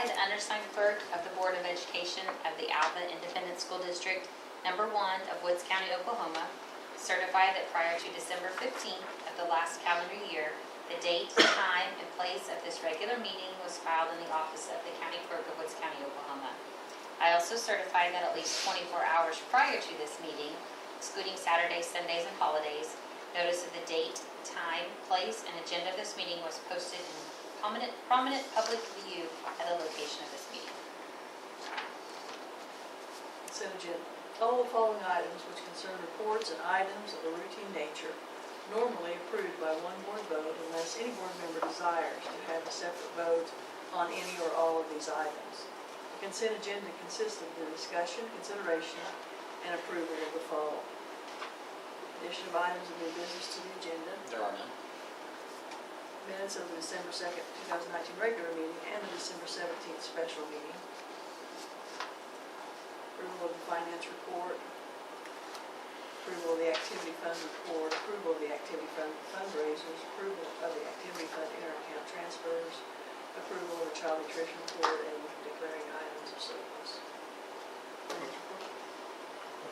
I, the undersigned clerk of the Board of Education of the Alva Independent School District, Number 1 of Woods County, Oklahoma, certify that prior to December 15th of the last calendar year, the date, time, and place of this regular meeting was filed in the office of the County Clerk of Woods County, Oklahoma. I also certify that at least 24 hours prior to this meeting, excluding Saturdays, Sundays, and holidays, notice of the date, time, place, and agenda of this meeting was posted in prominent public view at the location of this meeting. Consent agenda. All the following items which concern reports and items of a routine nature, normally approved by one board vote unless any board member desires to have a separate vote on any or all of these items. The consent agenda consists of the discussion, consideration, and approval of the following. Addition of items of new business to the agenda. There are none. Minutes of the December 2nd, 2019 regular meeting and the December 17th special meeting. Approval of the finance report. Approval of the activity fund report. Approval of the activity fund fundraisers. Approval of the activity fund inter-account transfers. Approval of the child nutrition report and declaring items of surplus.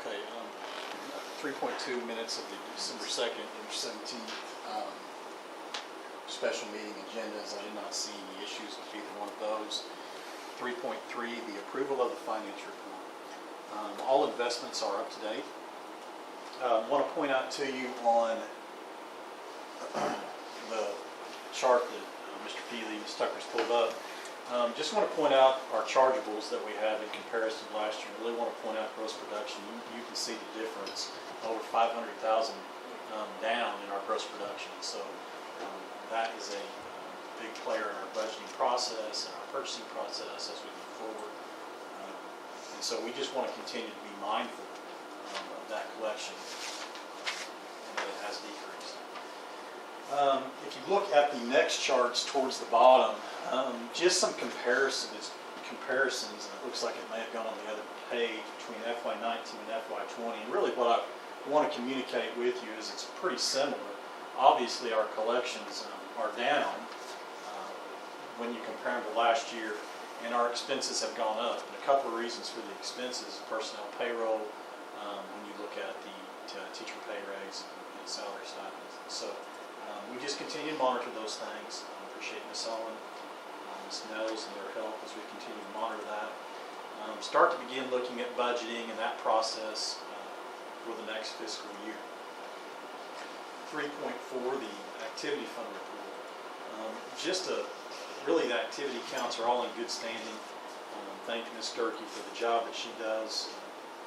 Okay, 3.2 minutes of the December 2nd and 17th special meeting agendas. I did not see any issues with either one of those. 3.3, the approval of the finance report. All investments are up to date. I want to point out to you on the chart that Mr. Feely, Ms. Tucker's pulled up. Just want to point out our chargeables that we have in comparison to last year. Really want to point out gross production. You can see the difference, over 500,000 down in our gross production. So that is a big player in our budgeting process and our purchasing process as we move forward. And so we just want to continue to be mindful of that collection and that it has decreased. If you look at the next charts towards the bottom, just some comparisons, and it looks like it may have gone on the other page between FY19 and FY20. And really what I want to communicate with you is it's pretty similar. Obviously our collections are down when you compare them to last year, and our expenses have gone up. And a couple of reasons for the expenses: personnel, payroll, when you look at the teacher pay raise and salary stipends. So we just continue to monitor those things. Appreciate Ms. Owen, Ms. Nels, and their help as we continue to monitor that. Start to begin looking at budgeting and that process for the next fiscal year. 3.4, the activity fund report. Really the activity counts are all in good standing. Thank Ms. Durkee for the job that she does,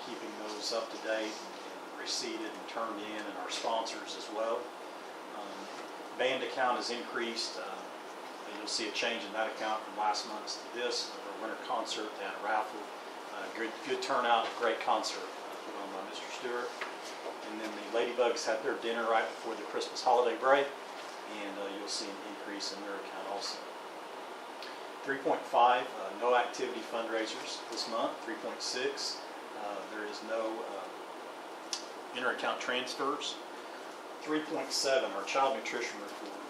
keeping those up to date and receipted and turned in, and our sponsors as well. Band account has increased. You'll see a change in that account from last month's to this. Our winter concert, they had a raffle. Good turnout, great concert put on by Mr. Stewart. And then the Ladybugs had their dinner right before the Christmas holiday break, and you'll see an increase in their account also. 3.5, no activity fundraisers this month. 3.6, there is no inter-account transfers. 3.7, our child nutrition report.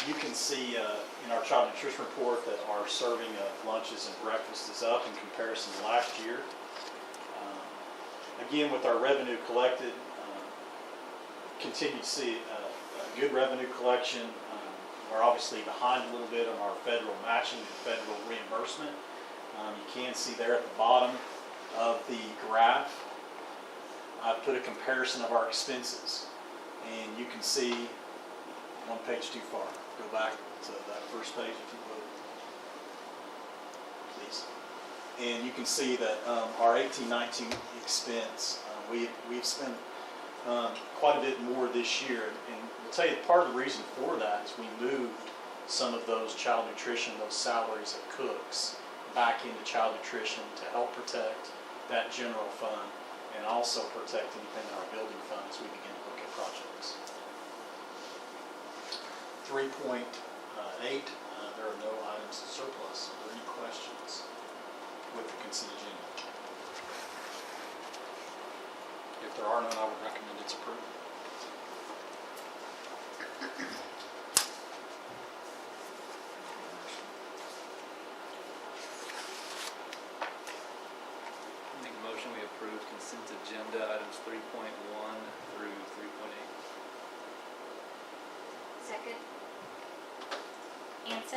You can see in our child nutrition report that our serving of lunches and breakfast is up in comparison to last year. Again, with our revenue collected, continue to see a good revenue collection. We're obviously behind a little bit on our federal matching and federal reimbursement. You can see there at the bottom of the graph, I put a comparison of our expenses. And you can see, one page too far. Go back to that first page if you would, please. And you can see that our 18-19 expense, we've spent quite a bit more this year. And I'll tell you, part of the reason for that is we moved some of those child nutrition, those salaries of cooks, back into child nutrition to help protect that general fund and also protect anything in our building fund as we begin to look at projects. 3.8, there are no items in surplus. Are there any questions with the consent agenda? If there are none, I would recommend its approval.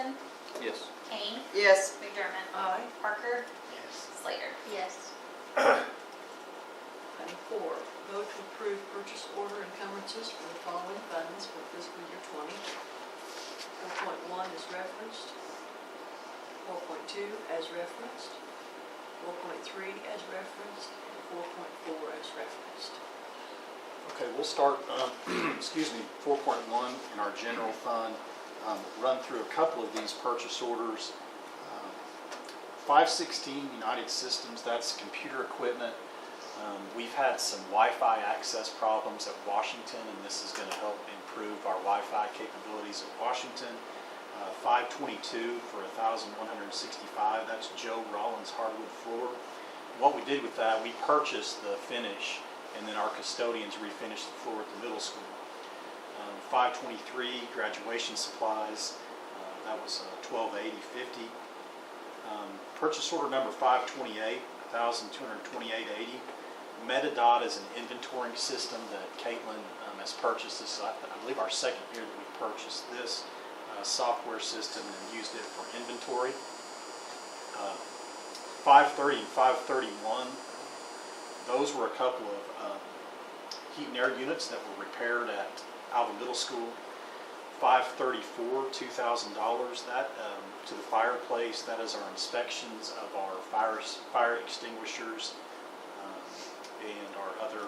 Hanson, Yes. Kane, Yes. McDermott, Aye. Parker, Yes. Slater. Yes. Item 4, vote to approve purchase order encumbrances for the following funds for fiscal year 20. 4.1 is referenced. 4.2 as referenced. 4.3 as referenced. And 4.4 as referenced. Okay, we'll start, excuse me, 4.1 in our general fund. Run through a couple of these purchase orders. 516 United Systems, that's computer equipment. We've had some Wi-Fi access problems at Washington, and this is going to help improve our Wi-Fi capabilities at Washington. 522 for $1,165, that's Joe Rollins hardwood floor. What we did with that, we purchased the finish, and then our custodians refinished the floor at the middle school. 523 graduation supplies, that was $1,280.50. Purchase order number 528, $1,228.80. Metadot is an inventorying system that Caitlin has purchased. This is, I believe, our second year that we purchased this software system and used it for inventory. 530 and 531, those were a couple of heat and air units that were repaired at Alva Middle School. 534, $2,000, that to the fireplace, that is our inspections of our fire extinguishers and our other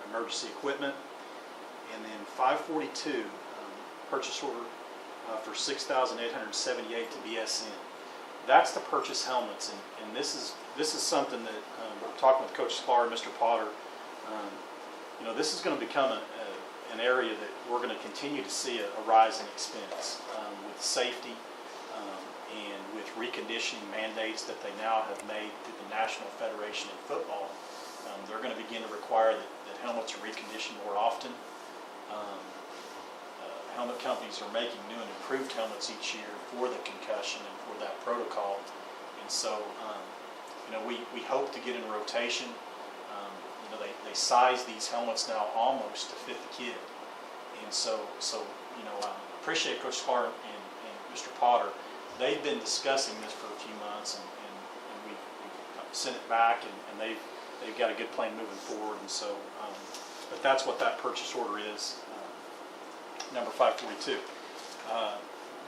emergency equipment. And then 542, purchase order for $6,878 to BSN. That's to purchase helmets, and this is something that talking with Coach Sklar and Mr. Potter, this is going to become an area that we're going to continue to see a rise in expense with safety and with reconditioning mandates that they now have made through the National Federation in Football. They're going to begin to require that helmets are reconditioned more often. Helmet companies are making new and improved helmets each year for the concussion and for that protocol. And so, we hope to get in rotation. They size these helmets now almost to fit the kid. And so I appreciate Coach Sklar and Mr. Potter. They've been discussing this for a few months, and we've sent it back, and they've got a good plan moving forward. And so, but that's what that purchase order is, number 542.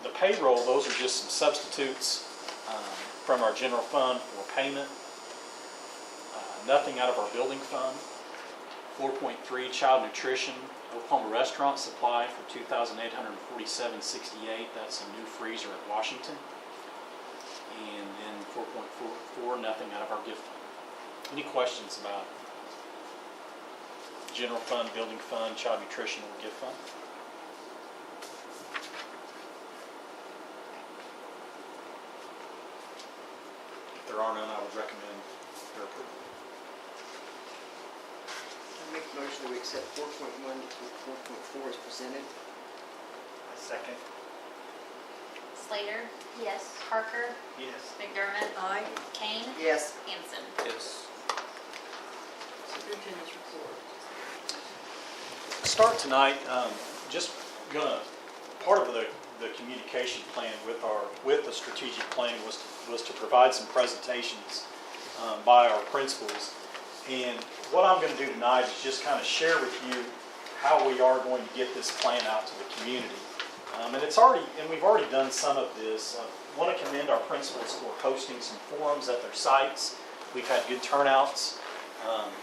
The payroll, those are just some substitutes from our general fund for payment. Nothing out of our building fund. 4.3, child nutrition, Oklahoma restaurant supply for $2,847.68. That's a new freezer at Washington. And then 4.44, nothing out of our gift fund. Any questions about general fund, building fund, child nutrition, or gift fund? If there are none, I would recommend their approval. I make a motion that we accept 4.1 to 4.4 as presented. Second. Slater, Yes. Parker, Yes. McDermott, Aye. Kane, Yes. Hanson. Yes. Superintendent's report. Start tonight, just gonna, part of the communication plan with the strategic plan was to provide some presentations by our principals. And what I'm going to do tonight is just kind of share with you how we are going to get this plan out to the community. And we've already done some of this. I want to commend our principals for hosting some forums at their sites. We've had good turnouts,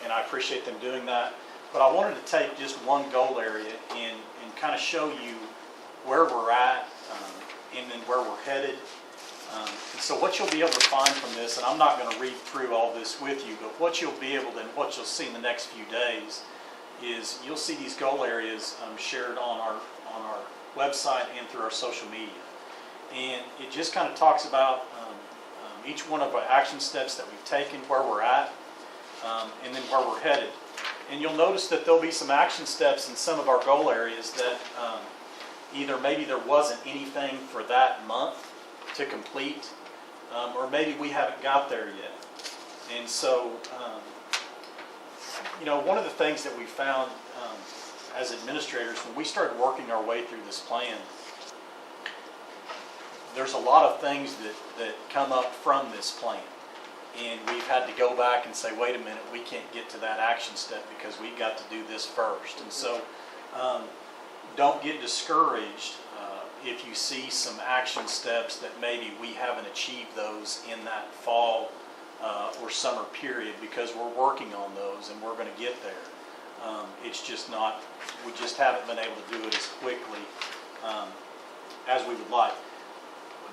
and I appreciate them doing that. But I wanted to take just one goal area and kind of show you where we're at and then where we're headed. And so what you'll be able to find from this, and I'm not going to read through all this with you, but what you'll be able to, and what you'll see in the next few days, is you'll see these goal areas shared on our website and through our social media. And it just kind of talks about each one of our action steps that we've taken, where we're at, and then where we're headed. And you'll notice that there'll be some action steps in some of our goal areas that either maybe there wasn't anything for that month to complete, or maybe we haven't got there yet. And so, one of the things that we found as administrators, when we started working our way through this plan, there's a lot of things that come up from this plan. And we've had to go back and say, wait a minute, we can't get to that action step because we've got to do this first. And so don't get discouraged if you see some action steps that maybe we haven't achieved those in that fall or summer period, because we're working on those and we're going to get there. It's just not, we just haven't been able to do it as quickly as we would like.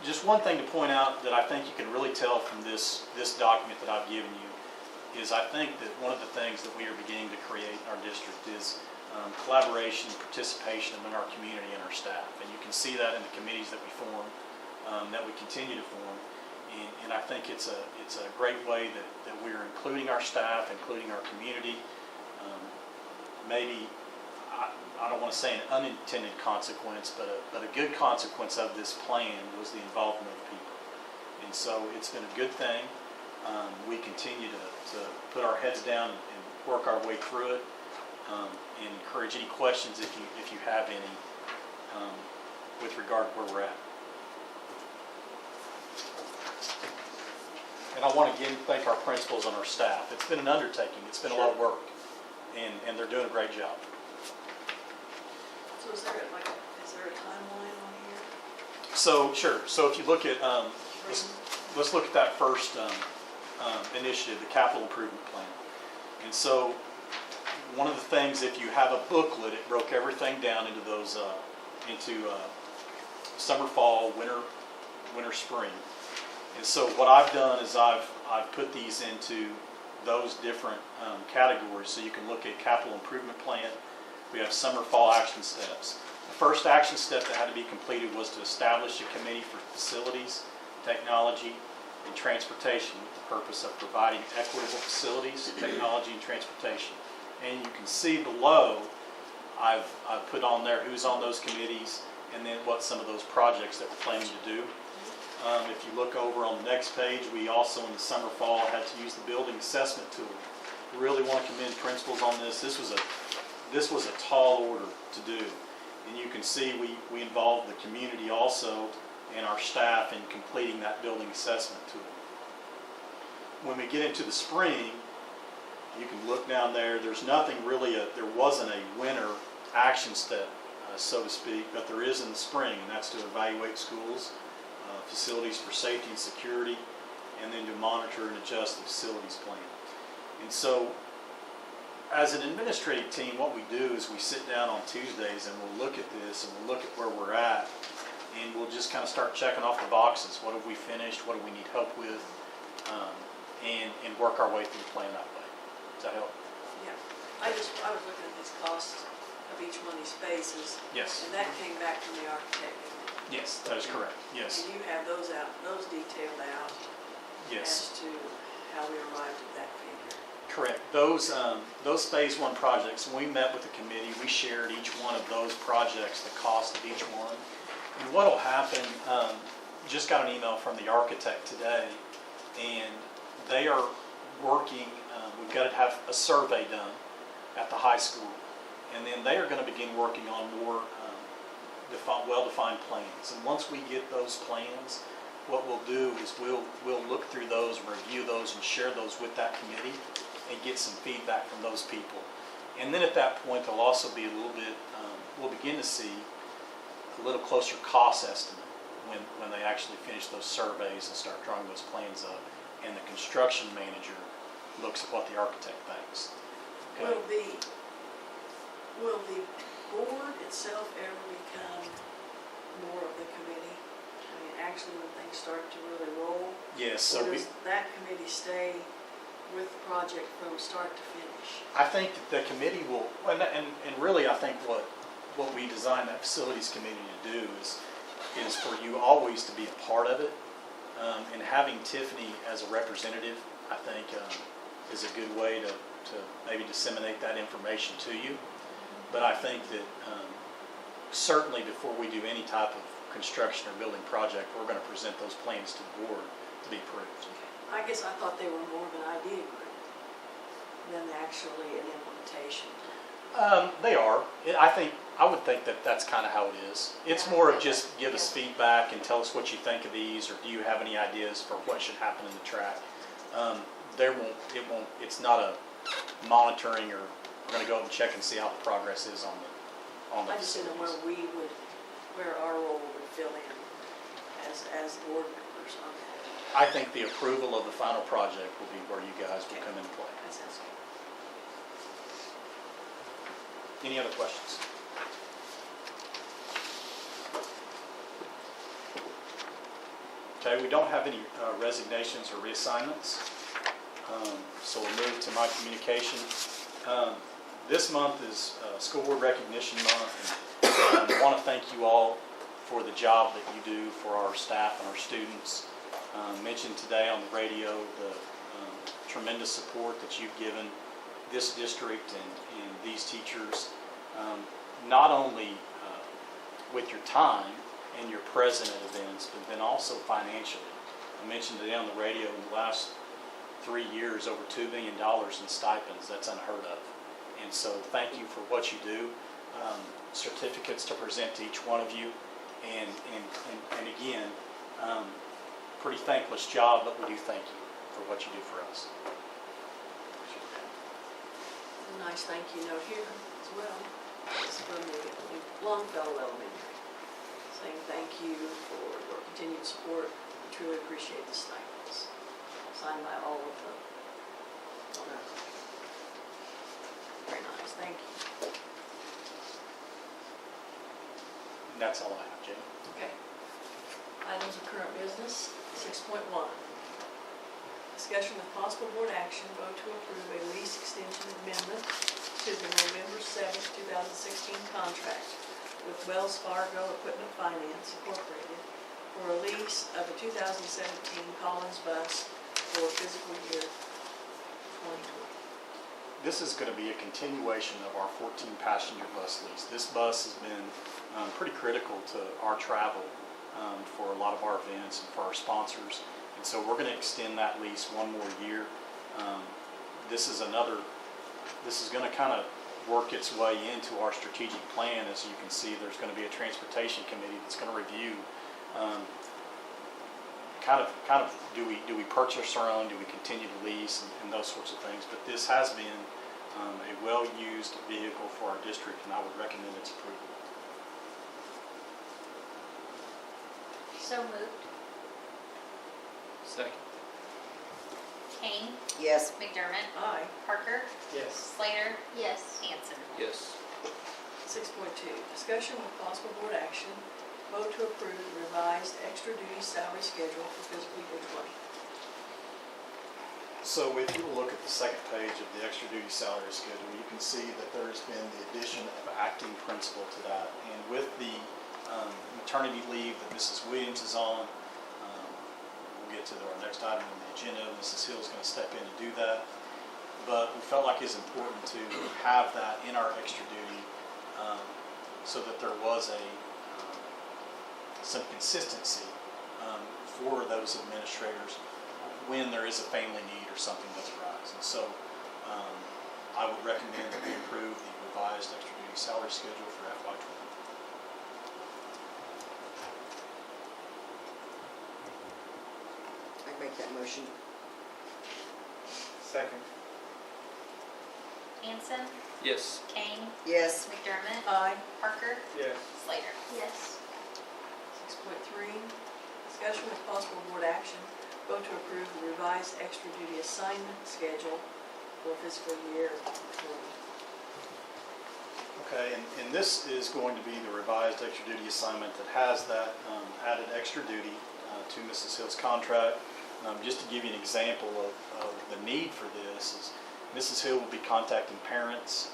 Just one thing to point out that I think you can really tell from this document that I've given you is I think that one of the things that we are beginning to create in our district is collaboration and participation among our community and our staff. And you can see that in the committees that we form, that we continue to form. And I think it's a great way that we're including our staff, including our community. Maybe, I don't want to say an unintended consequence, but a good consequence of this plan was the involvement of people. And so it's been a good thing. We continue to put our heads down and work our way through it, and encourage any questions if you have any with regard to where we're at. And I want to again thank our principals and our staff. It's been an undertaking. It's been a lot of work, and they're doing a great job. So is there a timeline on here? So sure. So if you look at let's look at that first initiative, the capital improvement plan. And so one of the things, if you have a booklet, it broke everything down into those summer, fall, winter, spring. And so what I've done is I've put these into those different categories. So you can look at capital improvement plan. We have summer, fall action steps. The first action step that had to be completed was to establish a committee for facilities, technology, and transportation with the purpose of providing equitable facilities, technology, and transportation. And you can see below, I've put on there who's on those committees and then what some of those projects that we're planning to do. If you look over on the next page, we also in the summer, fall had to use the building assessment tool. Really want to commend principals on this. This was a tall order to do. And you can see we involved the community also and our staff in completing that building assessment tool. When we get into the spring, you can look down there. There's nothing really, there wasn't a winter action step, so to speak, but there is in the spring, and that's to evaluate schools, facilities for safety and security, and then to monitor and adjust the facilities plan. And so, as an administrative team, what we do is we sit down on Tuesdays and we'll look at this and we'll look at where we're at, and we'll just kind of start checking off the boxes. What have we finished? What do we need help with? And work our way through the plan that way. Does that help? Yeah. I was looking at these costs of each one of these spaces. Yes. And that came back from the architect. Yes, that is correct. Yes. And you have those detailed out. Yes. As to how we arrived at that figure. Correct. Those phase one projects, when we met with the committee, we shared each one of those projects, the cost of each one. And what will happen, just got an email from the architect today, and they are working, we've got to have a survey done at the high school, and then they are going to begin working on more well-defined plans. And once we get those plans, what we'll do is we'll look through those, review those, and share those with that committee and get some feedback from those people. And then at that point, there'll also be a little bit, we'll begin to see a little closer cost estimate when they actually finish those surveys and start drawing those plans up, and the construction manager looks at what the architect thinks. Okay. Will the board itself ever become more of the committee? I mean, actually when things start to really roll? Yes. So or does that committee stay with the project from start to finish? I think that the committee will, and really I think what we designed that facilities committee to do is for you always to be a part of it. And having Tiffany as a representative, I think, is a good way to maybe disseminate that information to you. But I think that certainly before we do any type of construction or building project, we're going to present those plans to the board to be approved. I guess I thought they were more of an idea group than actually an implementation. They are. I I would think that that's kind of how it is. It's Yeah, more of okay. just give us feedback and tell us what you think of these, or do you have any ideas for what should happen in the track? It's not a monitoring, or we're gonna go up and check and see how the progress is on the I just didn't know facilities. where our role would fill in as board members on that. I think the approval of the final project will be where you guys will come into play. That sounds good. Any other questions? Okay, we don't have any resignations or reassignments, so we'll move to my communication. This month is School Board Recognition Month, and I want to thank you all for the job that you do for our staff and our students. Mentioned today on the radio the tremendous support that you've given this district and these teachers, not only with your time and your present at events, but then also financially. I mentioned today on the radio, in the last 3 years, over $2 million in stipends. That's unheard of. And so thank you for what you do. Certificates to present to each one of you. And again, pretty thankless job, but we do thank you for what you do for us. A nice thank you note here as well. It's from the Longfellow Elementary, saying thank you for your continued support. We truly appreciate the stipends. Signed by all of them. Very nice, thank you. And that's all I have, Jay. Okay. Items of current business, 6.1. Discussion with possible board action, vote to approve a lease extension amendment to the November 7th, 2016 contract with Wells Fargo Equipment Finance Incorporated for a lease of a 2017 Collins bus for fiscal year 2020. This is going to be a continuation of our 14-passenger bus lease. This bus has been pretty critical to our travel for a lot of our events and for our sponsors. And so we're going to extend that lease one more year. This is going to kind of work its way into our strategic plan. As you can see, there's going to be a transportation committee that's going to review kind of do we purchase our own, do we continue to lease, and those sorts of things. But this has been a well-used vehicle for our district, and I would recommend its approval. So moved. Second. Kane, Yes. McDermott, Aye. Parker, Yes. Slater. Yes. Hanson. Yes. 6.2, discussion with possible board action, vote to approve the revised extra duty salary schedule for fiscal year 20. So if you look at the second page of the extra duty salary schedule, you can see that there's been the addition of acting principal to that. And with the maternity leave that Mrs. Williams is on, we'll get to our next item on the agenda. Mrs. Hill is going to step in and do that. But we felt like it's important to have that in our extra duty so that there was some consistency for those administrators when there is a family need or something does arise. And so I would recommend that we approve the revised extra duty salary schedule for FY20. I make that motion. Second. Hanson, Yes. Kane, Yes. McDermott, Aye. Parker, Yes. Slater. Yes. 6.3, discussion with possible board action, vote to approve the revised extra duty assignment schedule for fiscal year 20. Okay, and this is going to be the revised extra duty assignment that has that added extra duty to Mrs. Hill's contract. Just to give you an example of the need for this is Mrs. Hill will be contacting parents,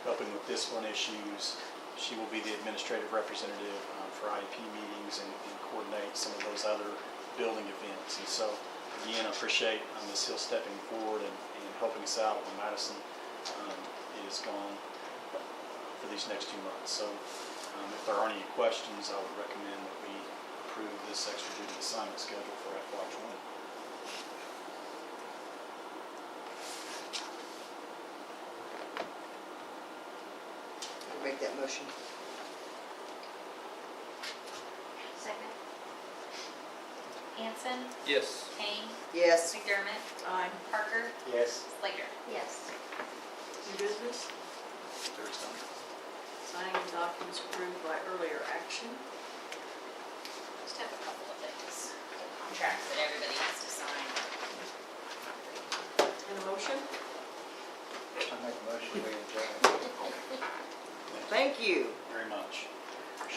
helping with discipline issues. She will be the administrative representative for IEP meetings and coordinate some of those other building events. And so, again, I appreciate Ms. Hill stepping forward and helping us out when Madison is gone for these next 2 months. So if there are any questions, I would recommend that we approve this extra duty assignment schedule for FY20. Make that motion. Second. Hanson, Yes. Kane, Yes. McDermott, Aye. Parker, Yes. Slater. Yes. New business, There's some. signing of documents approved by earlier action. Just have a couple of things, contracts that everybody has to sign. And a motion? I make a motion we adjourn. Thank you. Very much.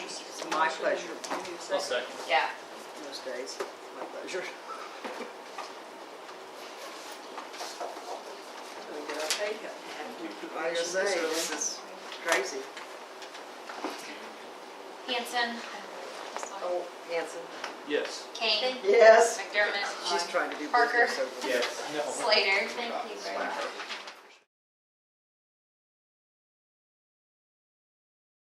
It's my pleasure. You need a I'll second? second. Yeah. Most days, my pleasure. So we get our pay cut. I was gonna say, this is crazy. Hanson. Oh, Hanson. Yes. Kane. Yes. McDermott. She's trying to do Parker. business over Yes. No. Slater. Thank you very much.